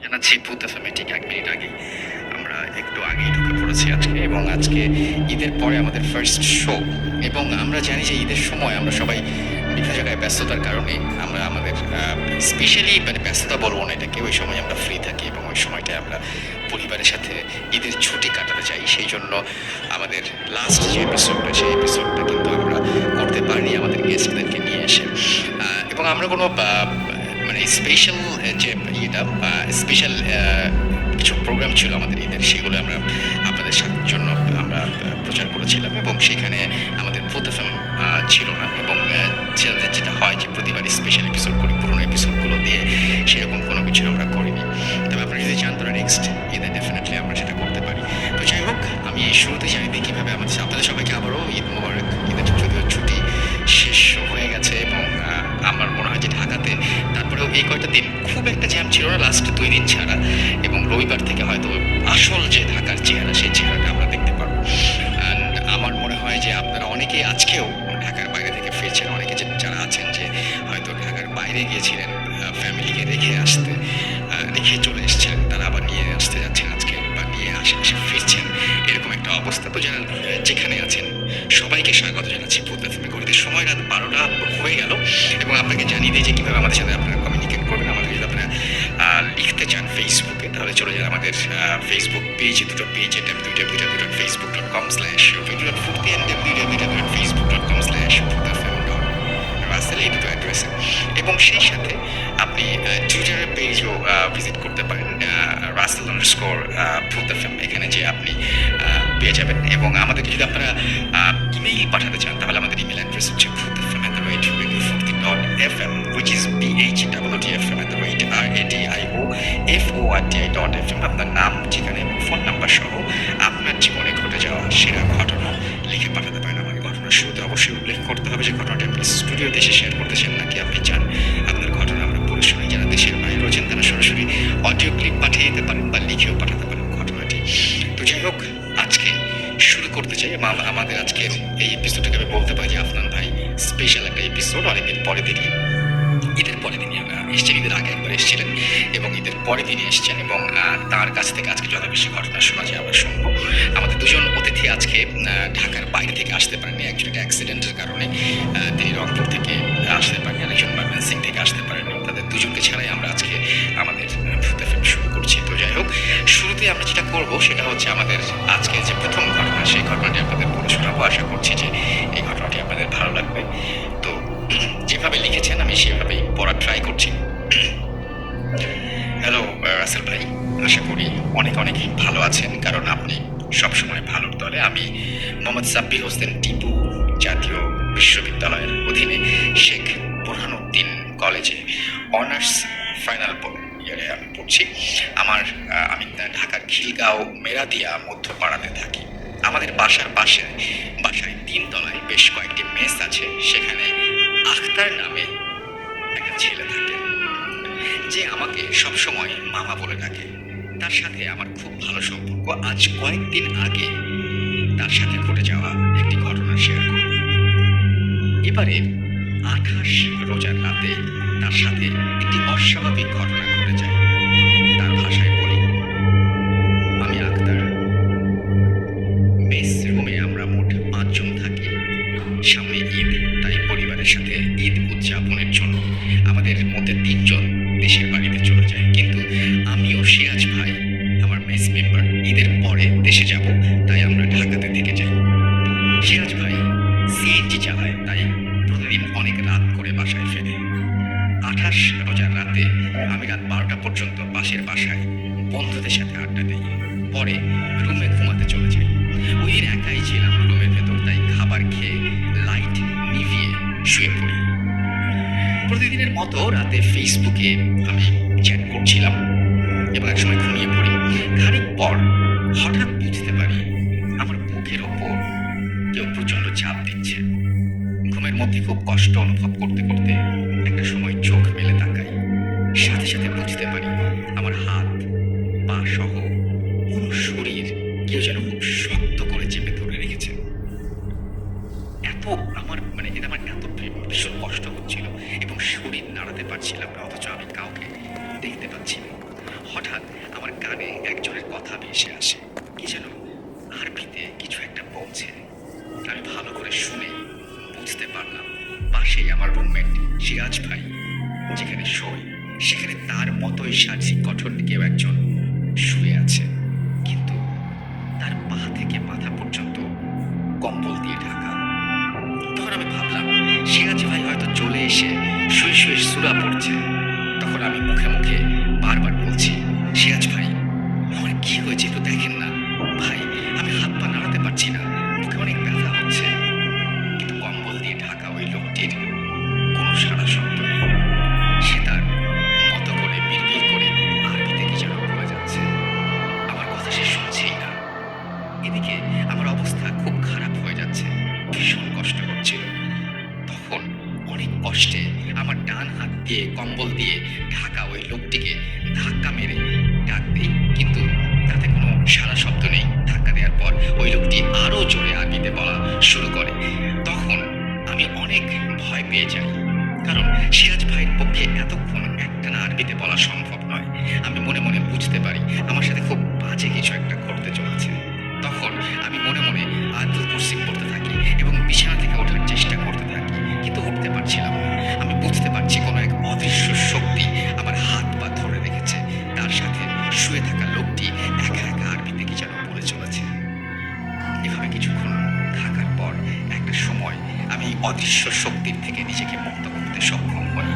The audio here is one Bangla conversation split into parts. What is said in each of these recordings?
জানাচ্ছি ভূত এফএমে ঠিক 1 মিনিট আগে আমরা একটু আগেই ঢুকে পড়েছি আজকে, এবং আজকে ঈদের পরে আমাদের ফার্স্ট শো। এবং আমরা জানি যে ঈদের সময় আমরা সবাই বিভিন্ন জায়গায় ব্যস্ততার কারণে আমরা আমাদের স্পেশালি মানে ব্যস্ততা বলবো না এটাকে, ওই সময় আমরা ফ্রি থাকি এবং ওই সময়টায় আমরা পরিবারের সাথে ঈদের ছুটি কাটাতে চাই। সেই জন্য আমাদের লাস্ট যে এপিসোডটা, সেই এপিসোডটা কিন্তু আমরা করতে পারিনি আমাদের গেস্টদেরকে নিয়ে এসে। এবং আমরা কোনো মানে স্পেশাল যে ইয়েটা স্পেশাল কিছু প্রোগ্রাম ছিল আমাদের ঈদের, সেগুলো আমরা আপনাদের জন্য আমরা প্রচার করেছিলাম, এবং সেখানে আমাদের ভূত এফএম ছিল না। এবং যেটা হয় যে প্রতিবার স্পেশাল এপিসোড করি, পুরোনো এপিসোডগুলো দিয়ে সেরকম কোনো কিছু আমরা করিনি। তবে আপনারা যদি চান তাহলে নেক্সট ঈদে ডেফিনেটলি আমরা সেটা করতে পারি। তো যাই হোক, আমি শুরুতে জানি দিই কীভাবে আপনাদের সবাইকে আবারও ঈদ মোবারক। ঈদের যদিও ছুটি শেষ হয়ে গেছে, এবং আমার মনে হয় যে ঢাকাতে তারপরেও এই কয়টা দিন খুব একটা জ্যাম ছিল না, লাস্ট 2 দিন ছাড়া। এবং রবিবার থেকে হয়তো আসল যে ঢাকার চেহারা, সেই চেহারাটা আমরা দেখতে পারবো। অ্যান্ড আমার মনে হয় যে আপনারা অনেকেই আজকেও ঢাকার বাইরে থেকে ফিরছেন, অনেকে যারা আছেন যে হয়তো ঢাকার বাইরে গিয়েছিলেন ফ্যামিলিকে রেখে আসতে, রেখে চলে এসেছেন, তারা আবার নিয়ে আসতে যাচ্ছেন আজকে, বা নিয়ে আশেপাশে ফিরছেন, এরকম একটা অবস্থা। তো যারা যেখানে আছেন সবাইকে স্বাগত জানাচ্ছি ভূত এফএমে। ঘড়িতে সময় রাত 12টা হয়ে গেল, এবং আপনাকে জানিয়ে দিই যে কীভাবে আমাদের সাথে আপনারা কমিউনিকেট করবেন। আমাদের যদি আপনারা লিখতে চান ফেসবুকে, তাহলে চলে যান আমাদের ফেসবুক পেজে, দুটো পেজে, www.facebook.com/video.40 and www.facebook.com/bhutfm.russell, এই দুটো অ্যাড্রেসে। এবং সেই সাথে আপনি টুইটারের পেজও ভিজিট করতে পারেন, russell_bhutfm, এখানে যে আপনি পেয়ে যাবেন। এবং আমাদেরকে যদি আপনারা ইমেইল পাঠাতে চান, তাহলে আমাদের ইমেল অ্যাড্রেস হচ্ছে bhutfm@radio40.fm, which is bhutfm@radio40.fm। আপনার নাম, ঠিকানা এবং ফোন নাম্বার সহ আপনার জীবনে ঘটে যাওয়া সেরা ঘটনা লিখে পাঠাতে পারেন আমাকে। ঘটনার শুরুতে অবশ্যই উল্লেখ করতে হবে যে ঘটনাটি আপনি স্টুডিওতে এসে শেয়ার করতে চান, নাকি আপনি চান আপনার ঘটনা আমরা পড়ে শুনি। যারা দেশের বাইরে রয়েছেন তারা সরাসরি অডিও ক্লিপ পাঠিয়ে দিতে পারেন বা লিখেও পাঠাতে পারেন ঘটনাটি। তো যাই হোক, আজকে শুরু করতে চাই আমাদের আজকের এই এপিসোডটাকে আমি বলতে পারি যে আফনান ভাই স্পেশাল একটা এপিসোড। অনেকদিন পরে দিনই, ঈদের পরে দিনই এসছেন, ঈদের আগে একবার এসেছিলেন এবং ঈদের পরে দিনই এসছেন, এবং তার কাছ থেকে আজকে যত বেশি ঘটনা শোনা যায় আমরা শুনবো। আমাদের দুজন অতিথি আজকে ঢাকার বাইরে থেকে আসতে পারেননি, একজন একটা অ্যাক্সিডেন্টের কারণে তিনি রংপুর থেকে আসতে পারেনি, আরেকজন ময়মনসিংহ থেকে আসতে পারেননি। তাদের দুজনকে ছাড়াই আমরা আজকে আমাদের ভূত এফএম শুরু করছি। তো যাই হোক, শুরুতে আমরা যেটা করব সেটা হচ্ছে আমাদের আজকে যে প্রথম ঘটনা, সেই ঘটনাটি আপনাদের পড়ে শোনাবো। আশা করছি যে এই ঘটনাটি আপনাদের ভালো লাগবে। তো যেভাবে লিখেছেন আমি সেভাবেই পড়ার ট্রাই করছি। হ্যালো রাসেল ভাই, আশা করি অনেকেই ভালো আছেন, কারণ আপনি সবসময় ভালোর দলে। আমি মোহাম্মদ সাব্বির হোসেন টিপু জাতীয় বিশ্ববিদ্যালয়ের অধীনে শেখ বুরহানুদ্দিন কলেজে অনার্স ফাইনাল ইয়ারে আমি পড়ছি। আমি ঢাকার খিলগাঁও মেরাদিয়া মধ্যপাড়াতে থাকি। আমাদের বাসায় 3 তলায় বেশ কয়েকটি মেস আছে। সেখানে আখতার নামে একটা ছেলে থাকে, যে আমাকে সবসময় মামা বলে ডাকে। তার সাথে আমার খুব ভালো সম্পর্ক। আজ কয়েকদিন আগে তার সাথে ঘটে যাওয়া একটি ঘটনা শেয়ার করব। এবারে 28 রোজার রাতে তার সাথে একটি অস্বাভাবিক ঘটনা ঘটে যায়। তার ভাষায় বলি, আমি আখতার, মেস রুমে আমরা মোট 5 জন থাকি। সামনে ঈদ, তাই পরিবারের সাথে ঈদ উদযাপনের জন্য আমাদের মধ্যে 3 জন দেশের বাড়িতে চলে যায়। কিন্তু আমি ও সিরাজ ভাই, আমার মেস মেম্বার, ঈদের পরে দেশে যাব, তাই আমরা ঢাকাতে থেকে যাই। সিরাজ ভাই সিএনজি চালায়, তাই প্রতিদিন অনেক রাত করে বাসায় ফেরে। 28 রোজার রাতে আমি রাত 12টা পর্যন্ত পাশের বাসায় বন্ধুদের সাথে আড্ডা দিই, পরে রুমে ঘুমাতে চলে যাই। ওই দিন একাই ছিলাম রুমের ভেতর, তাই খাবার খেয়ে লাইট নিভিয়ে শুয়ে পড়ি। প্রতিদিনের মতো রাতে ফেসবুকে আমি চ্যাট করছিলাম এবং একসময় ঘুমিয়ে পড়ি। খানিক পর হঠাৎ বুঝতে পারি আমার বুকের ওপর কেউ প্রচন্ড চাপ দিচ্ছে। ঘুমের মধ্যে খুব কষ্ট অনুভব করতে করতে একটা সময় চোখ মেলে তাকাই। সাথে সাথে বুঝতে পারি আমার হাত পা সহ পুরো শরীর কেউ যেন খুব শক্ত করে চেপে ধরে রেখেছে। এটা আমার এত ভীষণ কষ্ট হচ্ছিল এবং শরীর নাড়াতে পারছিলাম না, অথচ আমি কাউকে দেখতে পাচ্ছি না। হঠাৎ কথা ভেসে আসে, কি যেন আরবিতে কিছু একটা বলছে। আমি ভালো করে শুনে বুঝতে পারলাম পাশেই আমার রুমমেট সিরাজ ভাই যেখানে শোয় সেখানে তার মতোই শারীরিক গঠন কেউ একজন শুয়ে আছে, কিন্তু তার পা থেকে মাথা পর্যন্ত কম্বল দিয়ে ঢাকা। তখন আমি ভাবলাম সিরাজ ভাই হয়তো চলে এসে শুয়ে শুয়ে সূরা পড়ছে। তখন আমি মুখে মুখে বারবার বলছি, সিরাজ ভাই আমার কি হয়েছে একটু দেখেন না ভাই, আমি হাত পা নাড়াতে পারছি না, বুকে অনেক ব্যথা হচ্ছে। কিন্তু কম্বল দিয়ে ঢাকা ওই লোকটির কোনো সাড়া শব্দ নেই। সে তার মতো করে বিড়বিড় করে আরবিতে কি যেন বলে যাচ্ছে। আমার কথা সে শুনছেই না। এদিকে আমার অবস্থা খুব খারাপ হয়ে যাচ্ছে, ভীষণ কষ্ট হচ্ছিল। তখন অনেক কষ্টে আমার ডান হাত দিয়ে কম্বল দিয়ে ঢাকা ওই লোকটিকে ধাক্কা মেরে ডাক দিই, কিন্তু তাতে কোনো সারা শব্দ নেই। ধাক্কা দেওয়ার পর ওই লোকটি আরো জোরে আরবিতে বলা শুরু করে। তখন আমি অনেক ভয় পেয়ে যাই, কারণ সিরাজ ভাইয়ের পক্ষে এতক্ষণ একটানা আরবিতে বলা সম্ভব নয়। আমি মনে মনে বুঝতে পারি আমার সাথে খুব বাজে কিছু একটা ঘটতে চলেছে। তখন আমি মনে মনে আয়াতুল কুরসি পড়তে থাকি এবং বিছানা থেকে ওঠার চেষ্টা করতে থাকি, কিন্তু উঠতে পারছিলাম না। আমি বুঝতে পারছি কোনো এক অদৃশ্য শক্তি আমার হাত পা ধরে রেখেছে। তার সাথে শুয়ে থাকা লোকটি একা একা আরবিতে কি যেন বলে চলেছে। এভাবে কিছুক্ষণ থাকার পর একটা সময় আমি অদৃশ্য শক্তির থেকে নিজেকে মুক্ত করতে সক্ষম হই।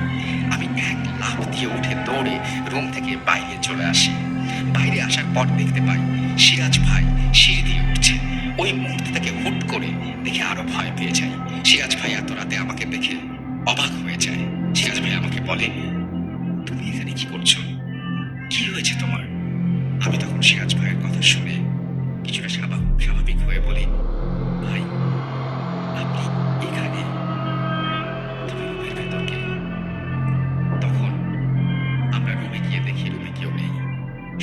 আমি এক লাফ দিয়ে উঠে দৌড়ে রুম থেকে বাইরে চলে আসি। বাইরে আসার পর দেখতে পাই সিরাজ ভাই সিঁড়ি দিয়ে উঠছে। ওই মুহূর্তে তাকে হুট করে দেখে আরো ভয় পেয়ে যায়। সিরাজ ভাই এত রাতে আমাকে দেখে অবাক হয়ে যায়। সিরাজ ভাই আমাকে বলে, তুমি এখানে কি করছো, কি হয়েছে তোমার? আমি তখন সিরাজ ভাইয়ের কথা শুনে কিছুটা স্বাভাবিক হয়ে বলি, ভাই আপনি এখানে, তুমি রুমের ভেতর কে? তখন আমরা রুমে গিয়ে দেখি রুমে কেউ নেই,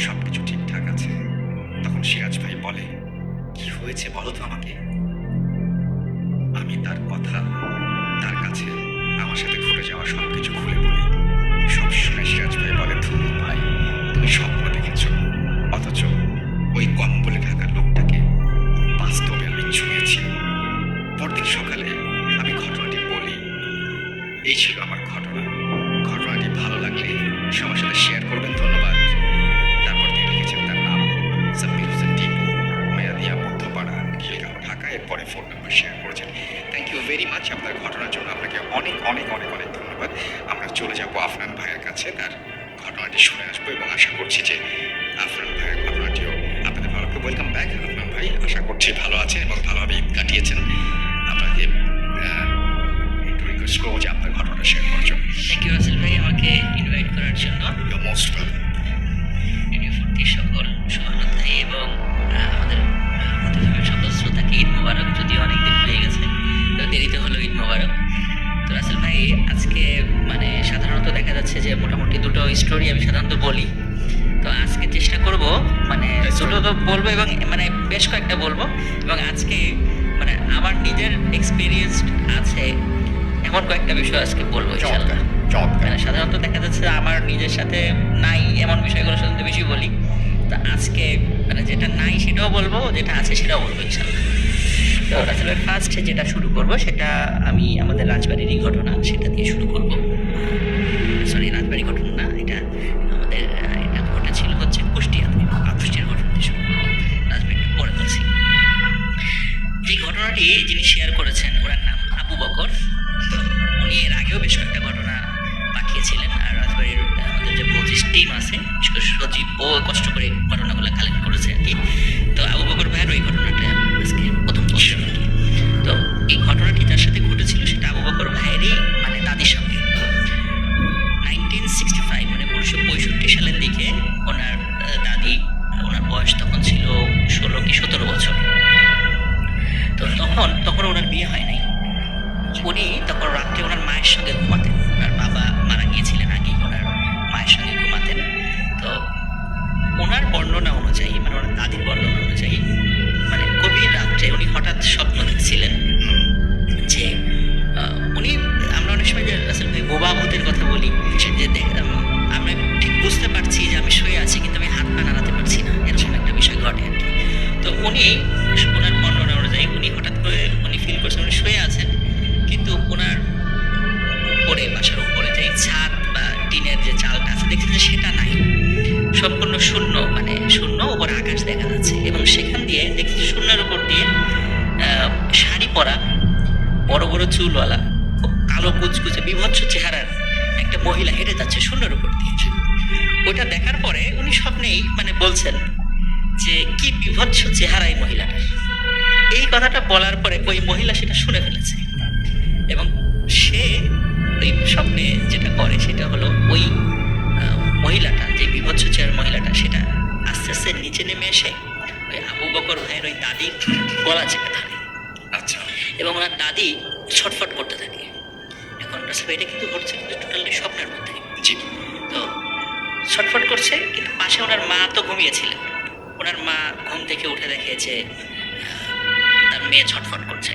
সবকিছু ঠিকঠাক আছে। তখন সিরাজ ভাই বলে, কি হয়েছে বলো তো আমাকে। আমি তার কথা তার কাছে আমার সাথে ঘটে যাওয়া সবকিছু খুলে বলি। সব শুনে সিরাজ ভাই বলে, ধুর ভাই তুমি স্বপ্ন দেখেছো, অথচ ওই কম্বলে ঢাকা লোকটাকে বাস্তবে আমি ছুঁয়েছি। পরদিন সকালে আমি ঘটনাটি বলি। এই ছিল আমার ঘটনা। ঘটনাটি ভালো লাগলে সবার সাথে শেয়ার করবেন, ধন্যবাদ। তারপর তিনি লিখেছেন তার নাম সাব্বির হোসেন টিপু, মেয়াদিয়া মধ্যপাড়া, খিলগাঁও, ঢাকা। এরপরে ফোন নাম্বার শেয়ার করেছেন। থ্যাংক ইউ ভেরি মাচ আপনার ঘটনার জন্য, আপনাকে অনেক অনেক অনেক অনেক ধন্যবাদ। আমরা চলে যাব আফনান ভাইয়ের কাছে, তার ঘটনাটি শুনে আসবো এবং আশা করছি যে আফনান ভাইয়ের ঘটনাটিও আপনাদের ভালো লাগবে। ওয়েলকাম ব্যাক আফনান ভাই, আশা করছি ভালো আছেন এবং ভালোভাবে ঈদ কাটিয়েছেন। আপনাকে একটু রিকোয়েস্ট করবো যে আপনার ঘটনাটা শেয়ার করার জন্য। থ্যাংক ইউ রাসেল ভাই আমাকে ইনভাইট করার জন্য। You most welcome. রেডিও ফুর্তির সকল সহযোদ্ধাই এবং আমাদের সকল শ্রোতাকে ঈদ মোবারক। যদিও অনেক দিন হয়ে গেছে, তো দেরিতে হলো ঈদ মোবারক। তো রাসেল ভাই আজকে মানে সাধারণত দেখা যাচ্ছে যে মোটামুটি দুটো স্টোরি আমি সাধারণত বলি, তো আজকে চেষ্টা করব মানে দুটো তো বলবো এবং মানে বেশ কয়েকটা বলবো, এবং আজকে মানে আমার নিজের এক্সপিরিয়েন্স আছে এমন কয়েকটা বিষয় আজকে বলবো ইনশাআল্লাহ। মানে সাধারণত দেখা যাচ্ছে আমার নিজের সাথে নাই এমন বিষয়গুলো সাধারণত বেশি বলি, তো আজকে মানে যেটা নাই সেটাও বলবো, যেটা আছে সেটাও বলবো ইনশাআল্লাহ। তো আসলে ফার্স্ট যেটা শুরু করব সেটা আমি আমাদের রাজবাড়িরই ঘটনা, সেটা দিয়ে শুরু করব। সরি, রাজবাড়ি ঘটনা না, এটা আমাদের এটা ঘটেছিল হচ্ছে কুষ্টিয়াতে। কুষ্টিয়ার ঘটনা দিয়ে শুরু করবো, রাজবাড়িটা পরে বলছি। যে ঘটনাটি যিনি শেয়ার করেছেন ওনার নাম আবু বকর। তো উনি এর আগেও বেশ কয়েকটা ঘটনা পাঠিয়েছিলেন, আর রাজবাড়ির আমাদের যে 25 টিম আছে সজীব ও কষ্ট করে ঘটনাগুলো কালেক্ট করেছে আর কি। তো আবু বকর ভাইয়ের ওই ঘটনাটা আজকে প্রথম বলছি আর কি। তো এই ঘটনাটি যার সাথে ঘটেছিল সেটা আবু বকর ভাইয়েরই মানে দাদির সঙ্গে। 1965 মানে 1965 সালের দিকে ওনার দাদি, ওনার বয়স তখন ছিল 16 কি 17 বছর। তো তখন ওনার বিয়ে হয় নাই। উনি তখন রাত্রে ওনার মায়ের সঙ্গে ঘুমাতেন। ওনার বাবা মারা গিয়েছিলেন আগে, ওনার মায়ের সঙ্গে ঘুমাতেন। তো ওনার বর্ণনা অনুযায়ী মানে ওনার দাদির বর্ণনা অনুযায়ী মানে গভীর রাত্রে উনি হঠাৎ স্বপ্ন দেখছিলেন যে উনি, আমরা অনেক সময় যে আসলে ভাই বোবা ভূতের কথা বলি, যে আমরা ঠিক বুঝতে পারছি যে আমি শুয়ে আছি কিন্তু আমি হাত পা নাড়াতে পারছি না, এরকম একটা বিষয় হলো শূন্য, মানে শূন্য উপরে আকাশ দেখা যাচ্ছে, এবং সেখান দিয়ে দেখছি শূন্যের উপর দিয়ে শাড়ি পরা, বড় বড় চুলওয়ালা, খুব কালো কুচকুচে বিভৎস চেহারার একটা মহিলা হেঁটে যাচ্ছে শূন্যের উপর দিয়ে। ওটা দেখার পরে উনি স্বপ্নেই মানে বলছেন যে কি বিভৎস চেহারা এই মহিলাটার। এই কথাটা বলার পরে ওই মহিলা সেটা শুনে ফেলেছে, এবং সে ওই স্বপ্নে যেটা করে সেটা হলো ওই মহিলাটা, যে বিভৎস চেহারার মহিলাটা, সেটা আস্তে আস্তে নিচে নেমে এসে ওই আবু বকর ভাইয়ের ওই দাদির গলা চেপে ধরে, আচ্ছা, এবং ওনার দাদি ছটফট করতে থাকে। এখন আসলে এটা কিন্তু ঘটছে কিন্তু টোটালি স্বপ্নের মধ্যে। জি। তো ছটফট করছে, কিন্তু পাশে ওনার মা তো ঘুমিয়েছিলেন। ওনার মা ঘুম থেকে উঠে দেখে যে তার মেয়ে ছটফট করছে।